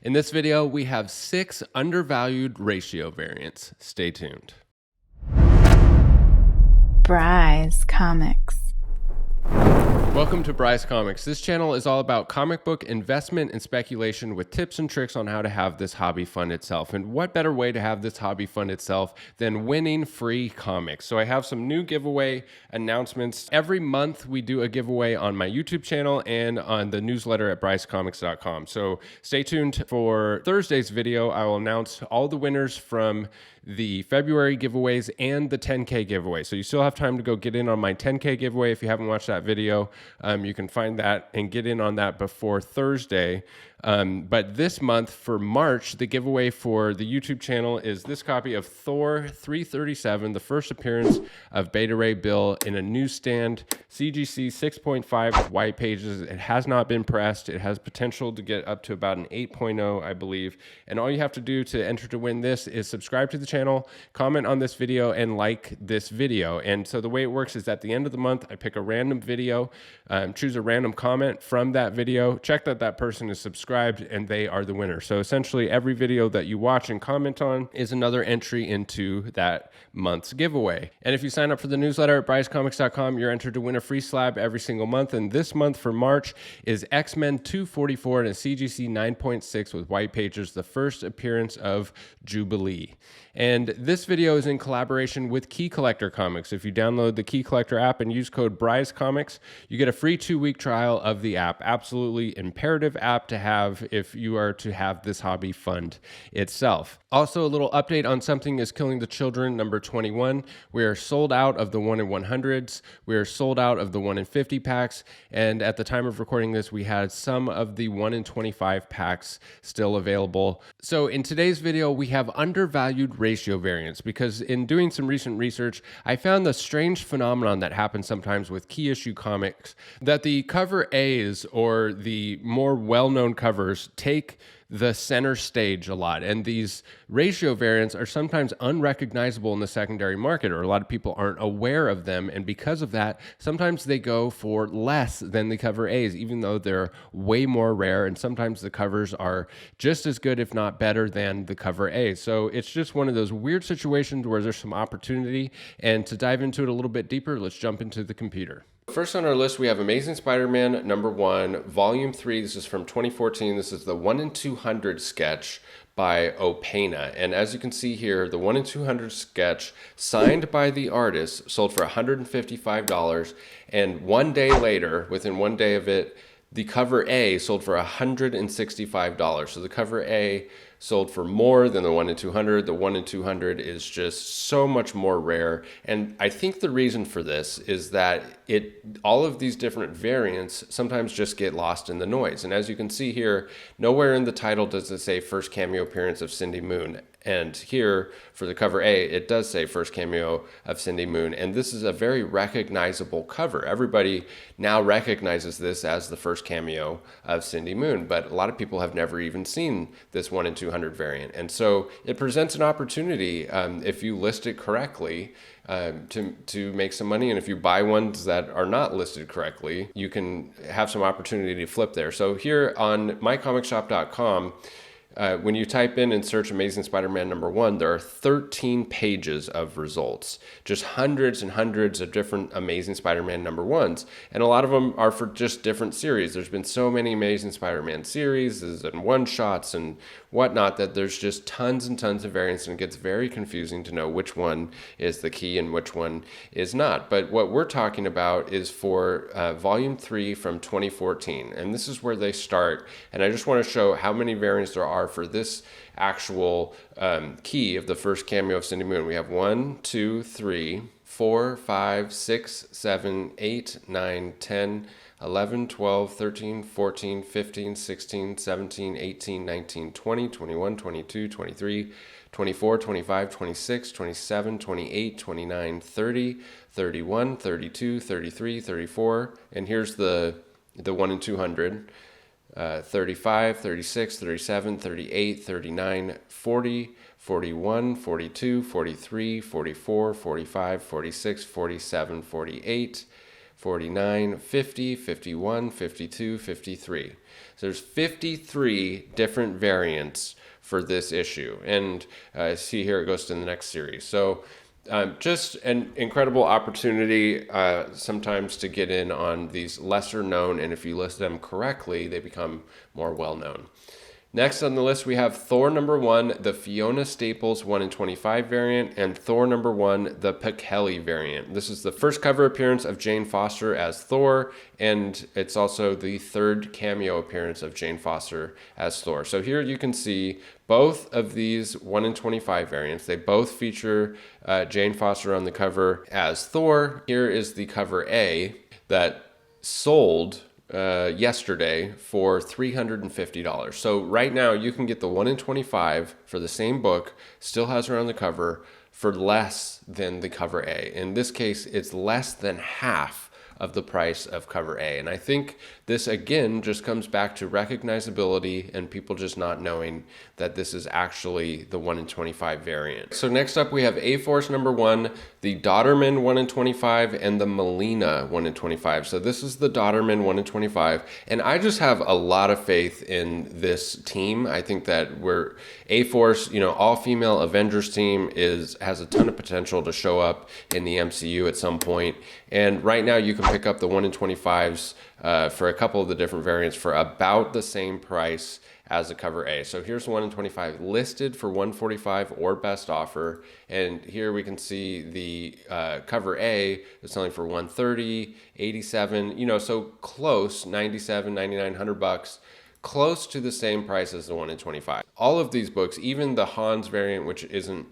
In this video, we have 6 undervalued ratio variants. Stay tuned. Bry's Comics. Welcome to Bry's Comics. This channel is all about comic book investment and speculation with tips and tricks on how to have this hobby fund itself. And what better way to have this hobby fund itself than winning free comics? So I have some new giveaway announcements. Every month we do a giveaway on my YouTube channel and on the newsletter at brycecomics.com. So stay tuned for Thursday's video. I will announce all the winners from the February giveaways and the 10K giveaway. So you still have time to go get in on my 10K giveaway. If you haven't watched that video, you can find that and get in on that before Thursday. But this month for March, the giveaway for the YouTube channel is this copy of Thor 337, the first appearance of Beta Ray Bill in a newsstand, CGC 6.5 white pages. It has not been pressed. It has potential to get up to about an 8.0, I believe. And all you have to do to enter to win this is subscribe to the channel, comment on this video, and like this video. And so the way it works is at the end of the month, I pick a random video, choose a random comment from that video, check that that person is subscribed, and they are the winner. So essentially every video that you watch and comment on is another entry into that month's giveaway. And if you sign up for the newsletter at brycecomics.com, you're entered to win a free slab every single month. And this month for March is X-Men 244 and a CGC 9.6 with white pages, the first appearance of Jubilee. And this video is in collaboration with Key Collector Comics. If you download the Key Collector app and use code BryceComics, you get a free 2-week trial of the app. Absolutely imperative app to have if you are to have this hobby fund itself. Also, a little update on Something is Killing the Children, number 21. We are sold out of the 1 in 100s. We are sold out of the 1 in 50 packs. And at the time of recording this, we had some of the 1 in 25 packs still available. So in today's video, we have undervalued ratio variants, because in doing some recent research, I found the strange phenomenon that happens sometimes with key issue comics, that the cover A's or the more well-known covers take the center stage a lot. And these ratio variants are sometimes unrecognizable in the secondary market, or a lot of people aren't aware of them. And because of that, sometimes they go for less than the cover A's, even though they're way more rare. And sometimes the covers are just as good, if not better, than the cover A's. So it's just one of those weird situations where there's some opportunity. And to dive into it a little bit deeper, let's jump into the computer. First on our list, we have Amazing Spider-Man number 1, volume 3. This is from 2014. This is the 1 in 200 sketch by Opena. And as you can see here, the 1 in 200 sketch signed by the artist sold for $155. And one day later, within one day of it, the cover A sold for $165. So the cover A sold for more than the 1 in 200. The 1 in 200 is just so much more rare. And I think the reason for this is that all of these different variants sometimes just get lost in the noise. And as you can see here, nowhere in the title does it say first cameo appearance of Cindy Moon. And here for the cover A, it does say first cameo of Cindy Moon. And this is a very recognizable cover. Everybody now recognizes this as the first cameo of Cindy Moon, but a lot of people have never even seen this 1 in 200 variant. And so it presents an opportunity, if you list it correctly, to make some money. And if you buy ones that are not listed correctly, you can have some opportunity to flip there. So here on mycomicshop.com, when you type in and search Amazing Spider-Man number 1, there are 13 pages of results, just hundreds and hundreds of different Amazing Spider-Man number 1s. And a lot of them are for just different series. There's been so many Amazing Spider-Man series and one-shots and whatnot that there's just tons and tons of variants, and it gets very confusing to know which one is the key and which one is not. But what we're talking about is for volume 3 from 2014. And this is where they start. And I just want to show how many variants there are for this actual key of the first cameo of Cindy Moon. We have 1, 2, 3, 4, 5, 6, 7, 8, 9, 10, 11, 12, 13, 14, 15, 16, 17, 18, 19, 20, 21, 22, 23, 24, 25, 26, 27, 28, 29, 30, 31, 32, 33, 34. And here's the 1 in 200. 35, 36, 37, 38, 39, 40, 41, 42, 43, 44, 45, 46, 47, 48, 49, 50, 51, 52, 53. So there's 53 different variants for this issue. And see here, it goes to the next series. So just an incredible opportunity sometimes to get in on these lesser known, and if you list them correctly, they become more well known. Next on the list, we have Thor #1, the Fiona Staples 1 in 25 variant, and Thor #1, the Pekeli variant. This is the first cover appearance of Jane Foster as Thor, and it's also the third cameo appearance of Jane Foster as Thor. So here you can see both of these 1 in 25 variants. They both feature Jane Foster on the cover as Thor. Here is the cover A that sold yesterday for $350. So right now you can get the 1 in 25 for the same book, still has her on the cover, for less than the cover A. In this case, it's less than half of the price of cover A. And I think this again just comes back to recognizability and people just not knowing that this is actually the 1 in 25 variant. So next up we have A-Force #1, the Dodderman 1 in 25, and the Melina 1 in 25. So this is the Dodderman 1 in 25. And I just have a lot of faith in this team. I think that we're A-Force, all-female Avengers team has a ton of potential to show up in the MCU at some point. And right now you can pick up the 1 in 25s for a couple of the different variants for about the same price as the cover A. So here's the 1 in 25 listed for $145 or best offer. And here we can see the cover A is selling for $130, $87, so close, $97, $99, $100, close to the same price as the 1 in 25. All of these books, even the Hans variant, which isn't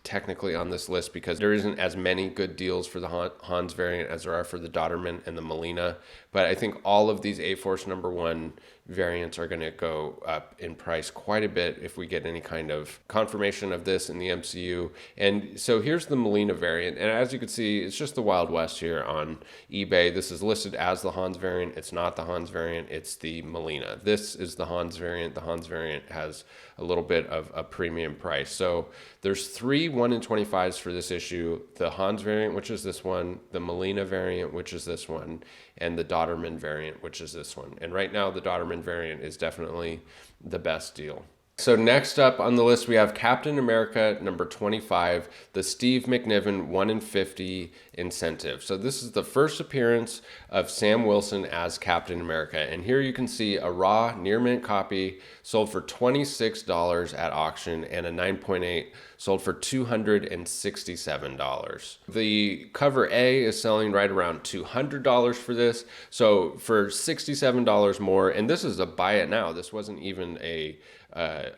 technically on this list because there isn't as many good deals for the Hans variant as there are for the Dodderman and the Melina. But I think all of these A-Force #1 variants are going to go up in price quite a bit if we get any kind of confirmation of this in the MCU. And so here's the Melina variant. And as you can see, it's just the Wild West here on eBay. This is listed as the Hans variant. It's not the Hans variant. It's the Melina. This is the Hans variant. The Hans variant has a little bit of a premium price. So there's 3 1 in 25s for this issue: the Hans variant, which is this one, the Melina variant, which is this one, and the Dodderman variant, which is this one. And right now the Dodderman variant is definitely the best deal. So next up on the list, we have Captain America #25, the Steve McNiven 1 in 50 incentive. So this is the first appearance of Sam Wilson as Captain America. And here you can see a raw near mint copy sold for $26 at auction, and a 9.8 sold for $267. The cover A is selling right around $200 for this. So for $67 more, and this is a buy it now. This wasn't even a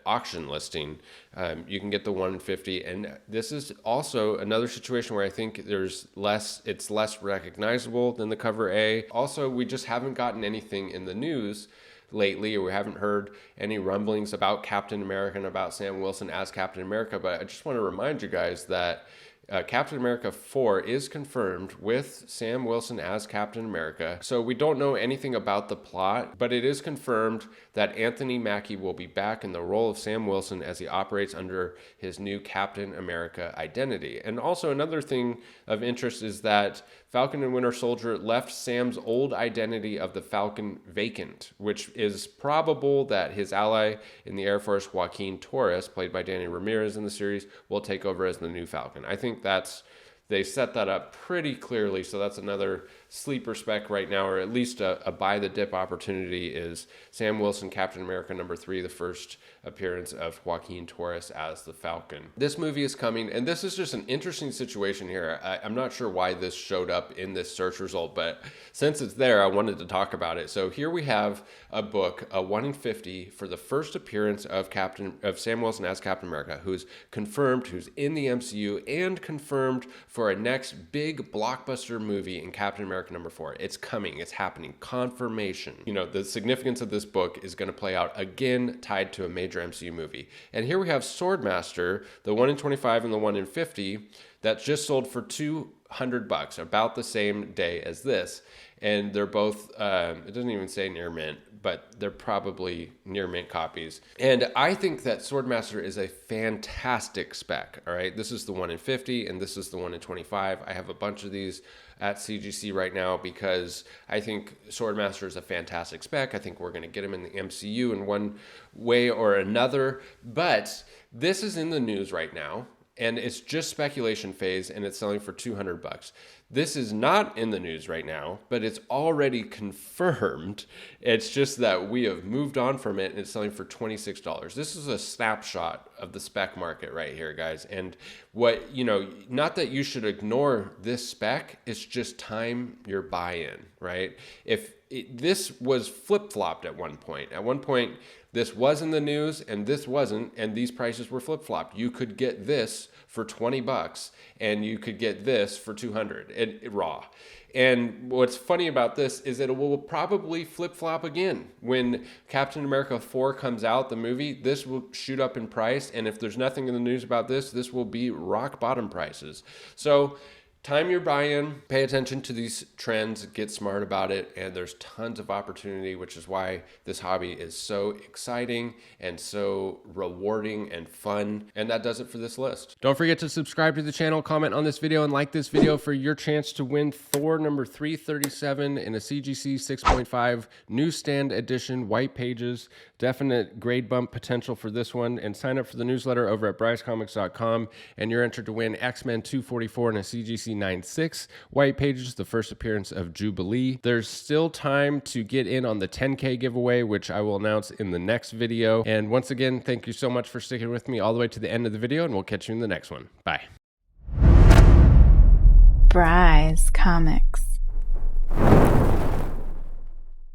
auction listing. You can get the 1 in 50, and this is also another situation where I think it's less recognizable than the cover A. Also, we just haven't gotten anything in the news lately, or we haven't heard any rumblings about Captain America and about Sam Wilson as Captain America. But I just want to remind you guys that Captain America 4 is confirmed with Sam Wilson as Captain America. So we don't know anything about the plot, but it is confirmed that Anthony Mackie will be back in the role of Sam Wilson as he operates under his new Captain America identity. And also another thing of interest is that Falcon and Winter Soldier left Sam's old identity of the Falcon vacant, which is probable that his ally in the Air Force, Joaquin Torres, played by Danny Ramirez in the series, will take over as the new Falcon. I think they set that up pretty clearly, so that's another sleeper spec right now, or at least a buy the dip opportunity, is Sam Wilson, Captain America #3, the first appearance of Joaquin Torres as the Falcon. This movie is coming, and this is just an interesting situation here. I'm not sure why this showed up in this search result, but since it's there, I wanted to talk about it. So here we have a book, a 1 in 50, for the first appearance of Sam Wilson as Captain America, who's confirmed, who's in the MCU, and confirmed for a next big blockbuster movie in Captain America #4. It's coming. It's happening. Confirmation. The significance of this book is going to play out again, tied to a major MCU movie. And here we have Swordmaster, the 1 in 25 and the 1 in 50, that just sold for $100, about the same day as this. And they're both, it doesn't even say near mint, but they're probably near mint copies. And I think that Swordmaster is a fantastic spec. All right. This is the one in 50 and this is the one in 25. I have a bunch of these at CGC right now because I think Swordmaster is a fantastic spec. I think we're going to get him in the MCU in one way or another. But this is in the news right now, and it's just speculation phase, and it's selling for $200. This is not in the news right now, but it's already confirmed. It's just that we have moved on from it, and it's selling for $26. This is a snapshot of the spec market right here, guys. And what, not that you should ignore this spec, it's just time your buy-in, right? This was flip-flopped at one point. At one point, this was in the news and this wasn't, and these prices were flip-flopped. You could get this for $20 and you could get this for $200 raw. And what's funny about this is that it will probably flip-flop again. When Captain America 4 comes out, the movie, this will shoot up in price. And if there's nothing in the news about this, this will be rock bottom prices. So time your buy-in, pay attention to these trends, get smart about it, and there's tons of opportunity, which is why this hobby is so exciting and so rewarding and fun. And that does it for this list. Don't forget to subscribe to the channel, comment on this video, and like this video for your chance to win Thor number 337 in a CGC 6.5 newsstand edition, white pages. Definite grade bump potential for this one. And sign up for the newsletter over at brycecomics.com, and you're entered to win X-Men 244 in a CGC 9.6 white pages, the first appearance of Jubilee. There's still time to get in on the 10K giveaway, which I will announce in the next video. And once again, thank you so much for sticking with me all the way to the end of the video, and we'll catch you in the next one. Bye. Bryce Comics.